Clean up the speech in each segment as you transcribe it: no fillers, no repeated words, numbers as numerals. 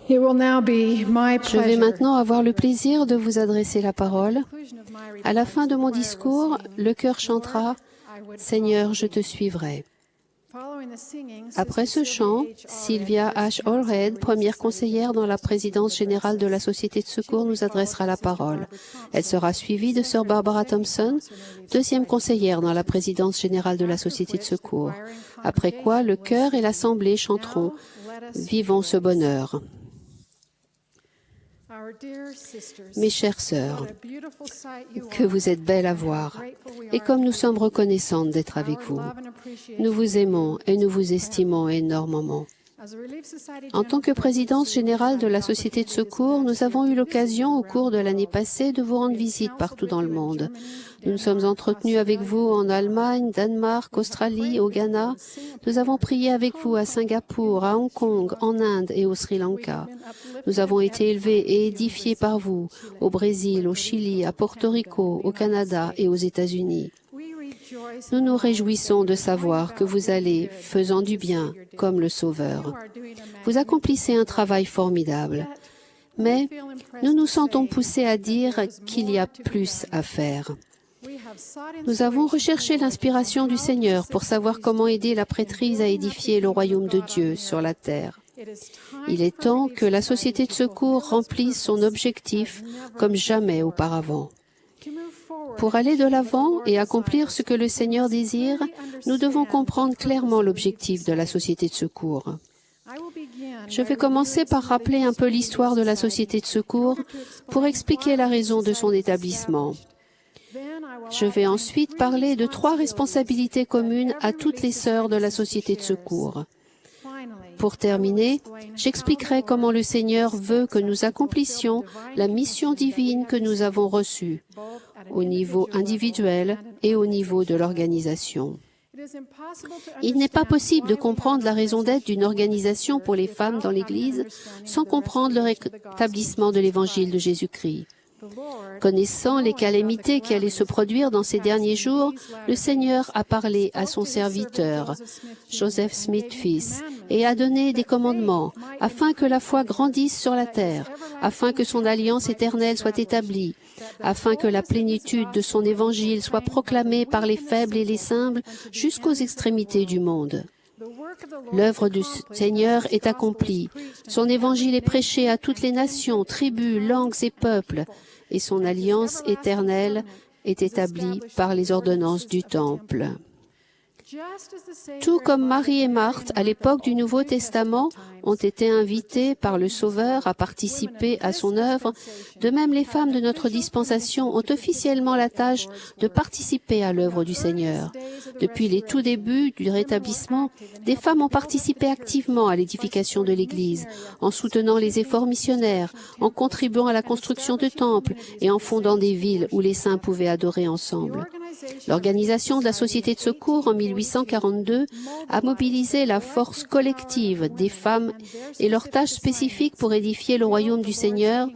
It will now be my Je vais pleasure. maintenant avoir le plaisir de vous adresser la parole. À la fin de mon discours, le chœur chantera « Seigneur, je te suivrai ». Après ce chant, Sylvia H. Allred, première conseillère dans la présidence générale de la Société de secours, nous adressera la parole. Elle sera suivie de Sœur Barbara Thompson, deuxième conseillère dans la présidence générale de la Société de secours. Après quoi, le chœur et l'assemblée chanteront « Vivons ce bonheur ». Mes chères sœurs, que vous êtes belles à voir, et comme nous sommes reconnaissantes d'être avec vous. Nous vous aimons et nous vous estimons énormément. En tant que présidence générale de la Société de secours, nous avons eu l'occasion au cours de l'année passée de vous rendre visite partout dans le monde. Nous nous sommes entretenus avec vous en Allemagne, Danemark, Australie, au Ghana. Nous avons prié avec vous à Singapour, à Hong Kong, en Inde et au Sri Lanka. Nous avons été élevés et édifiés par vous au Brésil, au Chili, à Porto Rico, au Canada et aux États-Unis. Nous nous réjouissons de savoir que vous allez, faisant du bien, comme le Sauveur. Vous accomplissez un travail formidable. Mais nous nous sentons poussés à dire qu'il y a plus à faire. Nous avons recherché l'inspiration du Seigneur pour savoir comment aider la prêtrise à édifier le royaume de Dieu sur la terre. Il est temps que la Société de secours remplisse son objectif comme jamais auparavant. Pour aller de l'avant et accomplir ce que le Seigneur désire, nous devons comprendre clairement l'objectif de la Société de secours. Je vais commencer par rappeler un peu l'histoire de la Société de secours pour expliquer la raison de son établissement. Je vais ensuite parler de 3 responsabilités communes à toutes les sœurs de la Société de secours. Pour terminer, j'expliquerai comment le Seigneur veut que nous accomplissions la mission divine que nous avons reçue, au niveau individuel et au niveau de l'organisation. Il n'est pas possible de comprendre la raison d'être d'une organisation pour les femmes dans l'Église sans comprendre le rétablissement de l'Évangile de Jésus-Christ. Connaissant les calamités qui allaient se produire dans ces derniers jours, le Seigneur a parlé à son serviteur, Joseph Smith fils, et a donné des commandements afin que la foi grandisse sur la terre, afin que son alliance éternelle soit établie, afin que la plénitude de son évangile soit proclamée par les faibles et les simples jusqu'aux extrémités du monde. L'œuvre du Seigneur est accomplie. Son évangile est prêché à toutes les nations, tribus, langues et peuples, et son alliance éternelle est établie par les ordonnances du Temple. Tout comme Marie et Marthe, à l'époque du Nouveau Testament, ont été invités par le Sauveur à participer à son œuvre, de même les femmes de notre dispensation ont officiellement la tâche de participer à l'œuvre du Seigneur. Depuis les tout débuts du rétablissement, des femmes ont participé activement à l'édification de l'Église, en soutenant les efforts missionnaires, en contribuant à la construction de temples et en fondant des villes où les saints pouvaient adorer ensemble. L'organisation de la Société de secours en 1842 a mobilisé la force collective des femmes et leurs tâches spécifiques pour édifier le royaume du Seigneur,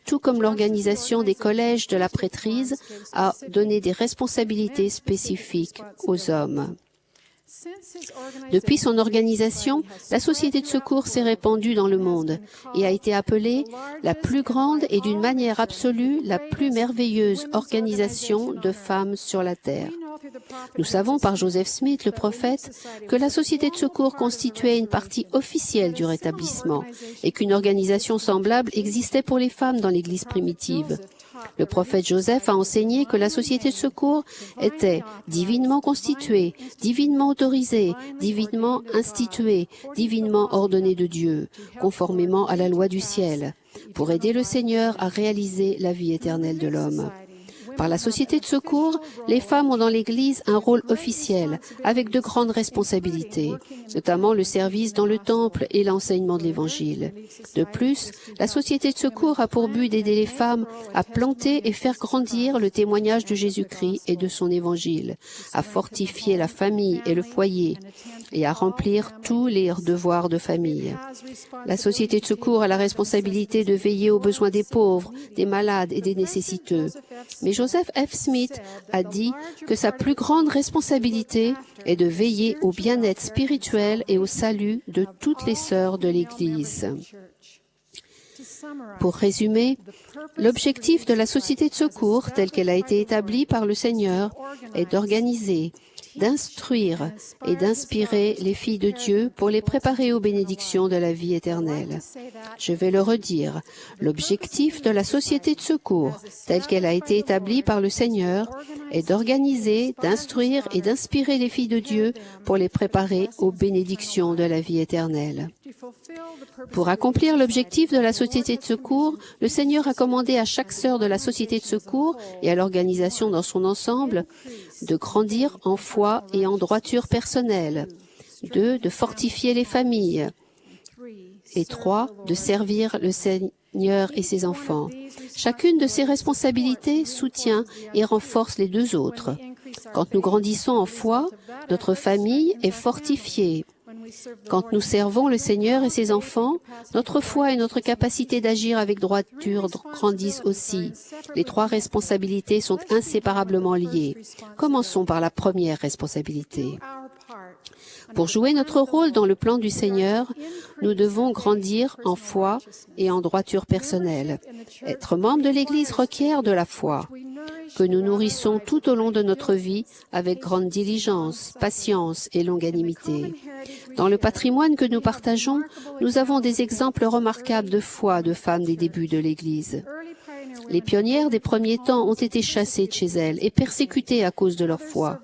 tout comme l'organisation des collèges de la prêtrise a donné des responsabilités spécifiques aux hommes. Depuis son organisation, la Société de secours s'est répandue dans le monde et a été appelée la plus grande et d'une manière absolue la plus merveilleuse organisation de femmes sur la terre. Nous savons par Joseph Smith, le prophète, que la Société de secours constituait une partie officielle du rétablissement et qu'une organisation semblable existait pour les femmes dans l'Église primitive. Le prophète Joseph a enseigné que la Société de secours était divinement constituée, divinement autorisée, divinement instituée, divinement ordonnée de Dieu, conformément à la loi du ciel, pour aider le Seigneur à réaliser la vie éternelle de l'homme. Par la Société de secours, les femmes ont dans l'Église un rôle officiel, avec de grandes responsabilités, notamment le service dans le temple et l'enseignement de l'Évangile. De plus, la Société de secours a pour but d'aider les femmes à planter et faire grandir le témoignage de Jésus-Christ et de son Évangile, à fortifier la famille et le foyer, et à remplir tous les devoirs de famille. La Société de secours a la responsabilité de veiller aux besoins des pauvres, des malades et des nécessiteux. Mais Joseph F. Smith a dit que sa plus grande responsabilité est de veiller au bien-être spirituel et au salut de toutes les sœurs de l'Église. Pour résumer, l'objectif de la société de secours, telle qu'elle a été établie par le Seigneur, est d'organiser, d'instruire et d'inspirer les filles de Dieu pour les préparer aux bénédictions de la vie éternelle. Je vais le redire. L'objectif de la société de secours, telle qu'elle a été établie par le Seigneur, est d'organiser, d'instruire et d'inspirer les filles de Dieu pour les préparer aux bénédictions de la vie éternelle. Pour accomplir l'objectif de la société de secours, le Seigneur a commandé à chaque sœur de la société de secours et à l'organisation dans son ensemble de grandir en foi et en droiture personnelle. 2. De fortifier les familles. Et 3. De servir le Seigneur et ses enfants. Chacune de ces responsabilités soutient et renforce les deux autres. Quand nous grandissons en foi, notre famille est fortifiée. Quand nous servons le Seigneur et ses enfants, notre foi et notre capacité d'agir avec droiture grandissent aussi. Les trois responsabilités sont inséparablement liées. Commençons par la première responsabilité. Pour jouer notre rôle dans le plan du Seigneur, nous devons grandir en foi et en droiture personnelle. Être membre de l'Église requiert de la foi, que nous nourrissons tout au long de notre vie avec grande diligence, patience et longanimité. Dans le patrimoine que nous partageons, nous avons des exemples remarquables de foi de femmes des débuts de l'Église. Les pionnières des premiers temps ont été chassées de chez elles et persécutées à cause de leur foi.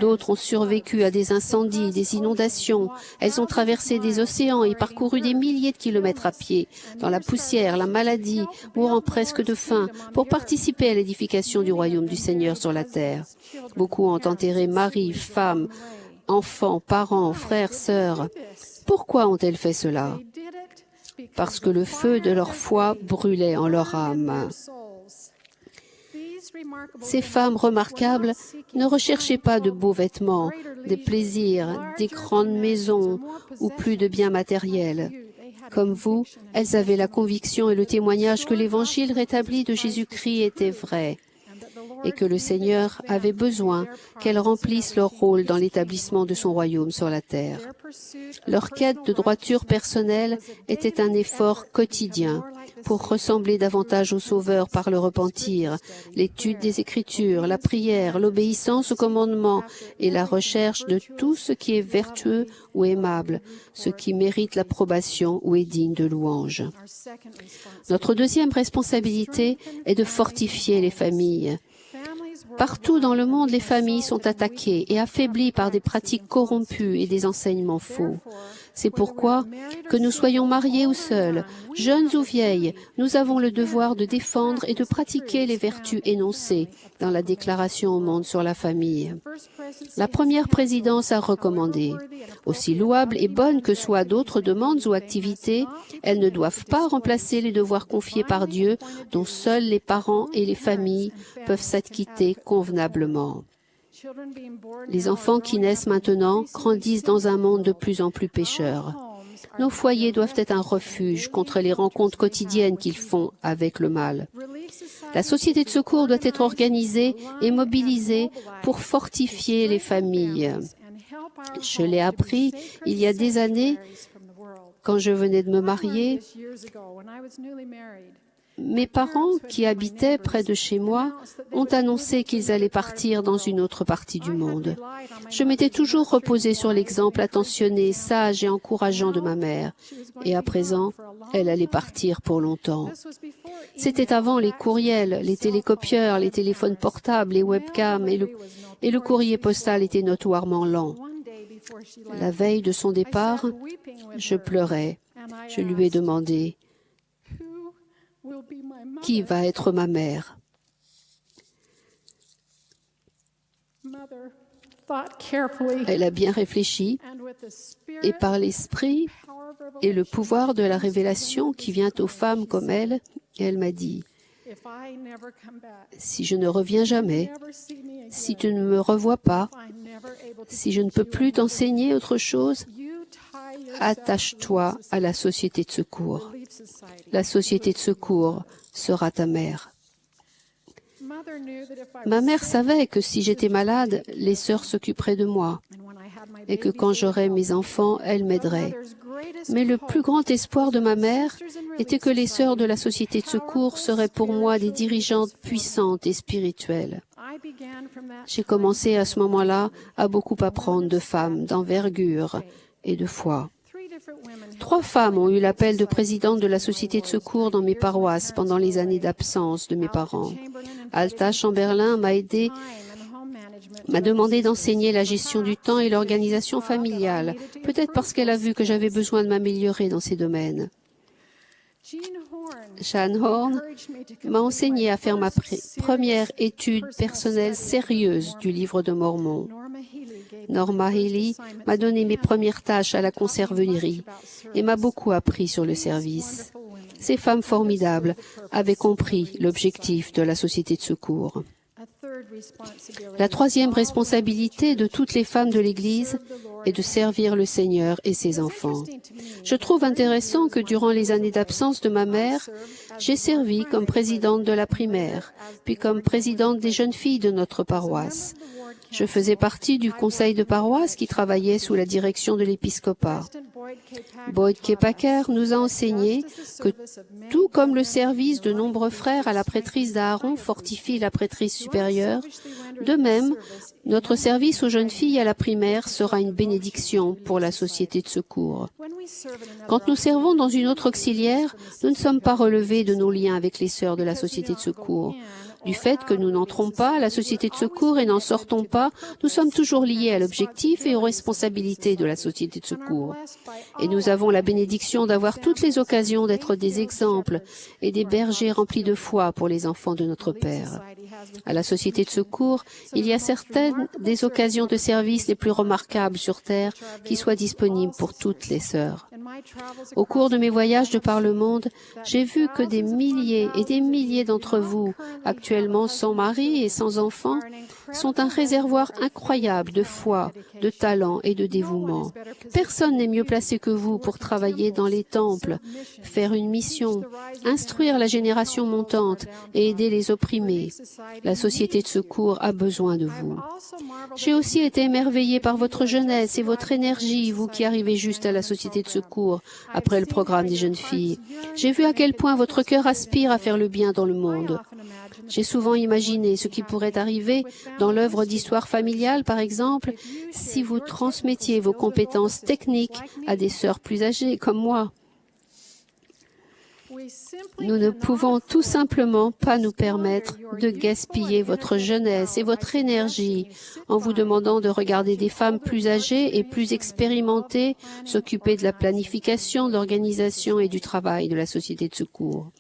D'autres ont survécu à des incendies, des inondations. Elles ont traversé des océans et parcouru des milliers de kilomètres à pied, dans la poussière, la maladie, mourant presque de faim, pour participer à l'édification du royaume du Seigneur sur la terre. Beaucoup ont enterré maris, femmes, enfants, parents, frères, sœurs. Pourquoi ont-elles fait cela? Parce que le feu de leur foi brûlait en leur âme. Ces femmes remarquables ne recherchaient pas de beaux vêtements, des plaisirs, des grandes maisons ou plus de biens matériels. Comme vous, elles avaient la conviction et le témoignage que l'Évangile rétabli de Jésus-Christ était vrai et que le Seigneur avait besoin qu'elles remplissent leur rôle dans l'établissement de son royaume sur la terre. Leur quête de droiture personnelle était un effort quotidien pour ressembler davantage au Sauveur par le repentir, l'étude des Écritures, la prière, l'obéissance aux commandements et la recherche de tout ce qui est vertueux ou aimable, ce qui mérite l'approbation ou est digne de louange. Notre deuxième responsabilité est de fortifier les familles. Partout dans le monde, les familles sont attaquées et affaiblies par des pratiques corrompues et des enseignements faux. C'est pourquoi, que nous soyons mariés ou seuls, jeunes ou vieilles, nous avons le devoir de défendre et de pratiquer les vertus énoncées dans la Déclaration au monde sur la famille. La première présidence a recommandé, aussi louables et bonnes que soient d'autres demandes ou activités, elles ne doivent pas remplacer les devoirs confiés par Dieu dont seuls les parents et les familles peuvent s'acquitter convenablement. Les enfants qui naissent maintenant grandissent dans un monde de plus en plus pécheur. Nos foyers doivent être un refuge contre les rencontres quotidiennes qu'ils font avec le mal. La société de secours doit être organisée et mobilisée pour fortifier les familles. Je l'ai appris il y a des années quand je venais de me marier. Mes parents, qui habitaient près de chez moi, ont annoncé qu'ils allaient partir dans une autre partie du monde. Je m'étais toujours reposée sur l'exemple attentionné, sage et encourageant de ma mère. Et à présent, elle allait partir pour longtemps. C'était avant les courriels, les télécopieurs, les téléphones portables, les webcams et le courrier postal était notoirement lent. La veille de son départ, je pleurais. Je lui ai demandé « Qui va être ma mère ?» Elle a bien réfléchi et par l'esprit et le pouvoir de la révélation qui vient aux femmes comme elle m'a dit « Si je ne reviens jamais, si tu ne me revois pas, si je ne peux plus t'enseigner autre chose, attache-toi à la société de secours. La société de secours sera ta mère. » Ma mère savait que si j'étais malade, les sœurs s'occuperaient de moi et que quand j'aurais mes enfants, elles m'aideraient. Mais le plus grand espoir de ma mère était que les sœurs de la Société de secours seraient pour moi des dirigeantes puissantes et spirituelles. J'ai commencé à ce moment-là à beaucoup apprendre de femmes d'envergure et de foi. 3 femmes ont eu l'appel de présidente de la Société de secours dans mes paroisses pendant les années d'absence de mes parents. Alta Chamberlain m'a demandé d'enseigner la gestion du temps et l'organisation familiale, peut-être parce qu'elle a vu que j'avais besoin de m'améliorer dans ces domaines. Jeanne Horn m'a enseigné à faire ma première étude personnelle sérieuse du livre de Mormon. Norma Healy m'a donné mes premières tâches à la conserverie et m'a beaucoup appris sur le service. Ces femmes formidables avaient compris l'objectif de la Société de secours. La troisième responsabilité de toutes les femmes de l'Église est de servir le Seigneur et ses enfants. Je trouve intéressant que durant les années d'absence de ma mère, j'ai servi comme présidente de la primaire, puis comme présidente des jeunes filles de notre paroisse. Je faisais partie du conseil de paroisse qui travaillait sous la direction de l'épiscopat. Boyd K. Packer nous a enseigné que tout comme le service de nombreux frères à la prêtrise d'Aaron fortifie la prêtrise supérieure, de même, notre service aux jeunes filles à la primaire sera une bénédiction pour la Société de secours. Quand nous servons dans une autre auxiliaire, nous ne sommes pas relevés de nos liens avec les sœurs de la Société de secours. Du fait que nous n'entrons pas à la Société de secours et n'en sortons pas, nous sommes toujours liés à l'objectif et aux responsabilités de la Société de secours. Et nous avons la bénédiction d'avoir toutes les occasions d'être des exemples et des bergers remplis de foi pour les enfants de notre Père. À la Société de secours, il y a certaines des occasions de service les plus remarquables sur Terre qui soient disponibles pour toutes les sœurs. Au cours de mes voyages de par le monde, j'ai vu que des milliers et des milliers d'entre vous, actuellement sans mari et sans enfants, sont un réservoir incroyable de foi, de talent et de dévouement. Personne n'est mieux placé que vous pour travailler dans les temples, faire une mission, instruire la génération montante et aider les opprimés. La Société de secours a besoin de vous. J'ai aussi été émerveillée par votre jeunesse et votre énergie, vous qui arrivez juste à la Société de secours après le programme des jeunes filles. J'ai vu à quel point votre cœur aspire à faire le bien dans le monde. J'ai souvent imaginé ce qui pourrait arriver dans l'œuvre d'histoire familiale, par exemple, si vous transmettiez vos compétences techniques à des sœurs plus âgées comme moi. Nous ne pouvons tout simplement pas nous permettre de gaspiller votre jeunesse et votre énergie en vous demandant de regarder des femmes plus âgées et plus expérimentées s'occuper de la planification, de l'organisation et du travail de la Société de secours.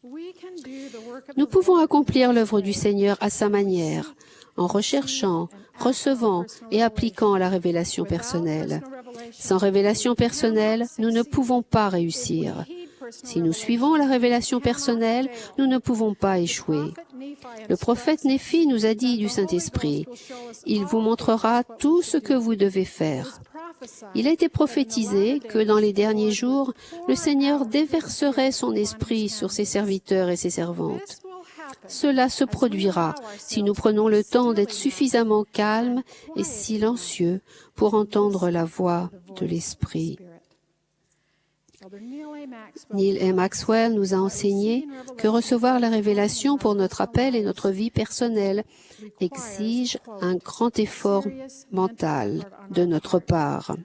Nous pouvons accomplir l'œuvre du Seigneur à sa manière, en recherchant, recevant et appliquant la révélation personnelle. Sans révélation personnelle, nous ne pouvons pas réussir. Si nous suivons la révélation personnelle, nous ne pouvons pas échouer. Le prophète Néphi nous a dit du Saint-Esprit, « Il vous montrera tout ce que vous devez faire. » Il a été prophétisé que dans les derniers jours, le Seigneur déverserait son esprit sur ses serviteurs et ses servantes. Cela se produira si nous prenons le temps d'être suffisamment calmes et silencieux pour entendre la voix de l'Esprit. Neil A. Maxwell nous a enseigné que recevoir la révélation pour notre appel et notre vie personnelle exige un grand effort mental de notre part.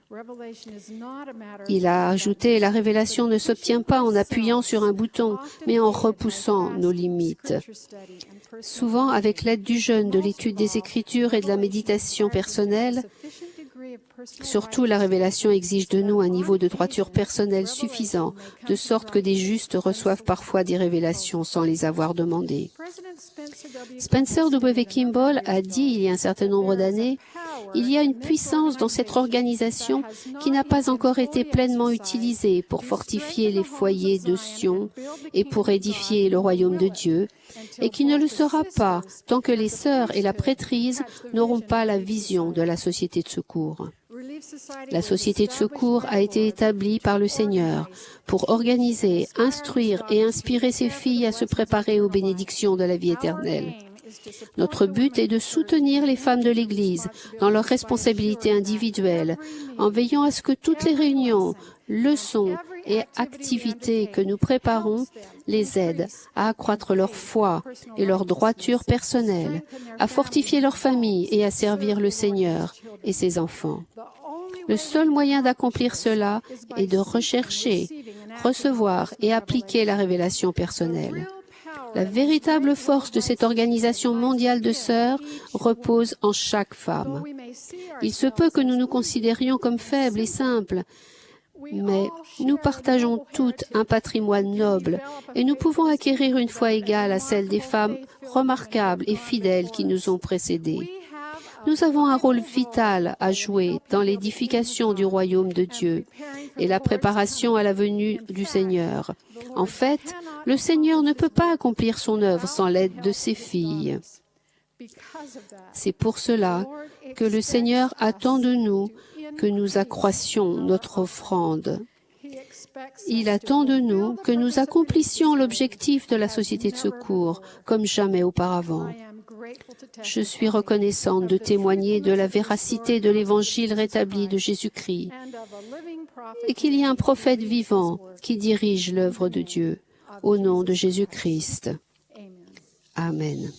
Il a ajouté, la révélation ne s'obtient pas en appuyant sur un bouton, mais en repoussant nos limites. Souvent, avec l'aide du jeûne, de l'étude des Écritures et de la méditation personnelle, surtout, la révélation exige de nous un niveau de droiture personnelle suffisant, de sorte que des justes reçoivent parfois des révélations sans les avoir demandées. Spencer W. Kimball a dit il y a un certain nombre d'années, « Il y a une puissance dans cette organisation qui n'a pas encore été pleinement utilisée pour fortifier les foyers de Sion et pour édifier le royaume de Dieu, et qui ne le sera pas tant que les sœurs et la prêtrise n'auront pas la vision de la Société de secours. » La Société de secours a été établie par le Seigneur pour organiser, instruire et inspirer ses filles à se préparer aux bénédictions de la vie éternelle. Notre but est de soutenir les femmes de l'Église dans leurs responsabilités individuelles, en veillant à ce que toutes les réunions, leçons et activités que nous préparons les aident à accroître leur foi et leur droiture personnelle, à fortifier leur famille et à servir le Seigneur et ses enfants. Le seul moyen d'accomplir cela est de rechercher, recevoir et appliquer la révélation personnelle. La véritable force de cette organisation mondiale de sœurs repose en chaque femme. Il se peut que nous nous considérions comme faibles et simples, mais nous partageons toutes un patrimoine noble et nous pouvons acquérir une foi égale à celle des femmes remarquables et fidèles qui nous ont précédées. Nous avons un rôle vital à jouer dans l'édification du royaume de Dieu et la préparation à la venue du Seigneur. En fait, le Seigneur ne peut pas accomplir son œuvre sans l'aide de ses filles. C'est pour cela que le Seigneur attend de nous que nous accroissions notre offrande. Il attend de nous que nous accomplissions l'objectif de la société de secours comme jamais auparavant. Je suis reconnaissante de témoigner de la véracité de l'Évangile rétabli de Jésus-Christ et qu'il y a un prophète vivant qui dirige l'œuvre de Dieu. Au nom de Jésus-Christ. Amen.